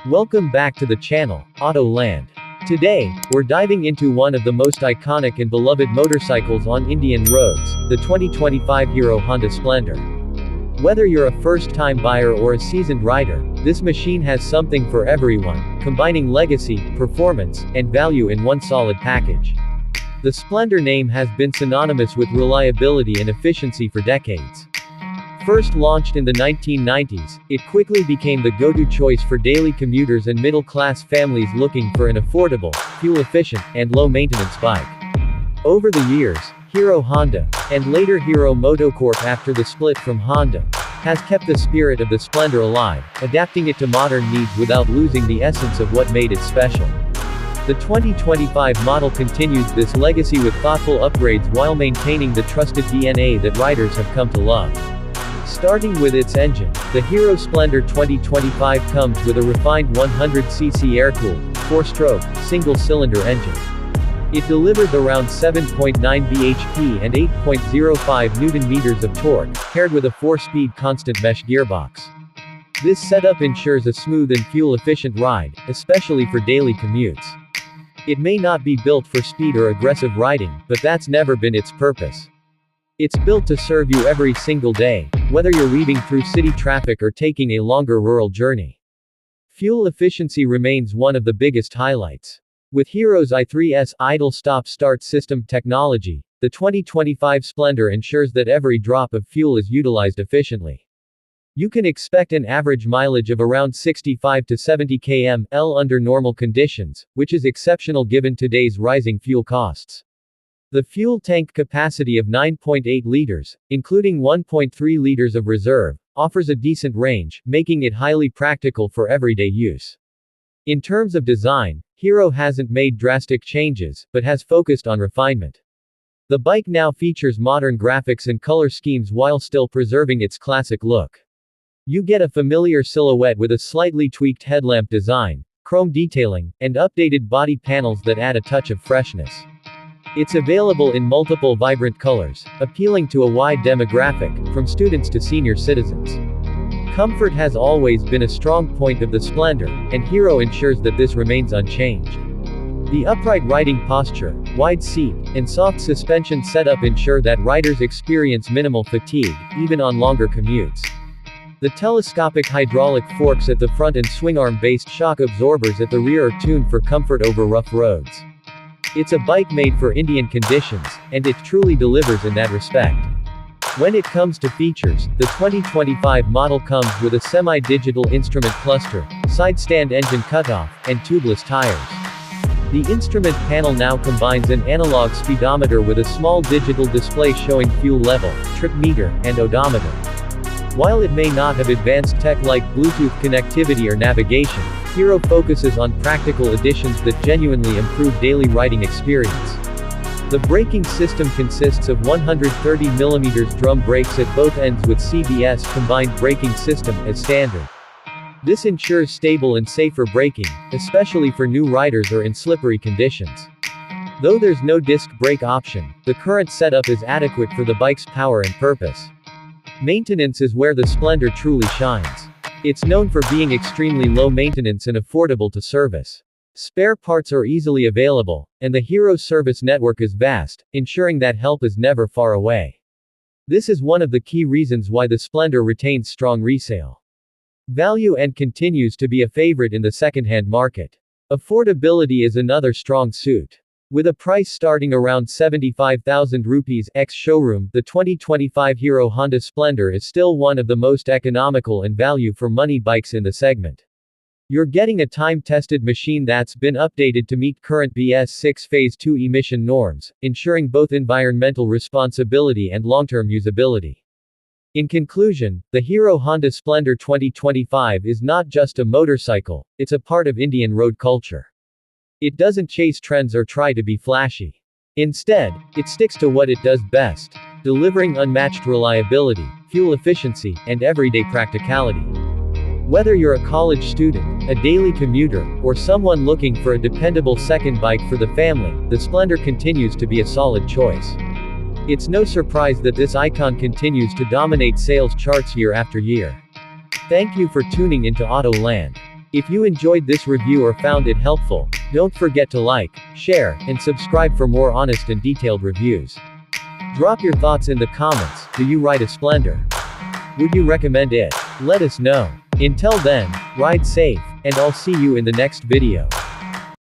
Welcome back to the channel, Autoland. Today, we're diving into one of the most iconic and beloved motorcycles on Indian roads, the 2025 Hero Honda Splendor. Whether you're a first-time buyer or a seasoned rider, this machine has something for everyone, combining legacy, performance, and value in one solid package. The Splendor name has been synonymous with reliability and efficiency for decades. First launched in the 1990s, it quickly became the go-to choice for daily commuters and middle-class families looking for an affordable, fuel-efficient, and low-maintenance bike. Over the years, Hero Honda, and later Hero Motocorp after the split from Honda, has kept the spirit of the Splendor alive, adapting it to modern needs without losing the essence of what made it special. The 2025 model continues this legacy with thoughtful upgrades while maintaining the trusted DNA that riders have come to love. Starting with its engine, the Hero Splendor 2025 comes with a refined 100cc air-cooled, 4-stroke, single-cylinder engine. It delivers around 7.9 bhp and 8.05 Nm of torque, paired with a 4-speed constant mesh gearbox. This setup ensures a smooth and fuel-efficient ride, especially for daily commutes. It may not be built for speed or aggressive riding, but that's never been its purpose. It's built to serve you every single day, whether you're weaving through city traffic or taking a longer rural journey. Fuel efficiency remains one of the biggest highlights. With Hero's i3S idle stop-start system technology, the 2025 Splendor ensures that every drop of fuel is utilized efficiently. You can expect an average mileage of around 65 to 70 km/h under normal conditions, which is exceptional given today's rising fuel costs. The fuel tank capacity of 9.8 liters, including 1.3 liters of reserve, offers a decent range, making it highly practical for everyday use. In terms of design, Hero hasn't made drastic changes, but has focused on refinement. The bike now features modern graphics and color schemes while still preserving its classic look. You get a familiar silhouette with a slightly tweaked headlamp design, chrome detailing, and updated body panels that add a touch of freshness. It's available in multiple vibrant colors, appealing to a wide demographic, from students to senior citizens. Comfort has always been a strong point of the Splendor, and Hero ensures that this remains unchanged. The upright riding posture, wide seat, and soft suspension setup ensure that riders experience minimal fatigue, even on longer commutes. The telescopic hydraulic forks at the front and swing-arm-based shock absorbers at the rear are tuned for comfort over rough roads. It's a bike made for Indian conditions, and it truly delivers in that respect. When it comes to features, the 2025 model comes with a semi-digital instrument cluster, side-stand engine cutoff, and tubeless tires. The instrument panel now combines an analog speedometer with a small digital display showing fuel level, trip meter, and odometer. While it may not have advanced tech like Bluetooth connectivity or navigation, Hero focuses on practical additions that genuinely improve daily riding experience. The braking system consists of 130mm drum brakes at both ends with CBS combined braking system as standard. This ensures stable and safer braking, especially for new riders or in slippery conditions. Though there's no disc brake option, the current setup is adequate for the bike's power and purpose. Maintenance is where the Splendor truly shines. It's known for being extremely low maintenance and affordable to service. Spare parts are easily available, and the Hero service network is vast, ensuring that help is never far away. This is one of the key reasons why the Splendor retains strong resale value and continues to be a favorite in the second-hand market. Affordability is another strong suit. With a price starting around 75,000 rupees ex-showroom, the 2025 Hero Honda Splendor is still one of the most economical and value-for-money bikes in the segment. You're getting a time-tested machine that's been updated to meet current BS6 Phase 2 emission norms, ensuring both environmental responsibility and long-term usability. In conclusion, the Hero Honda Splendor 2025 is not just a motorcycle, it's a part of Indian road culture. It doesn't chase trends or try to be flashy. Instead, it sticks to what it does best, delivering unmatched reliability, fuel efficiency, and everyday practicality. Whether you're a college student, a daily commuter, or someone looking for a dependable second bike for the family, the Splendor continues to be a solid choice. It's no surprise that this icon continues to dominate sales charts year after year. Thank you for tuning into Autoland. If you enjoyed this review or found it helpful, don't forget to like, share, and subscribe for more honest and detailed reviews. Drop your thoughts in the comments. Do you ride a Splendor? Would you recommend it? Let us know. Until then, ride safe, and I'll see you in the next video.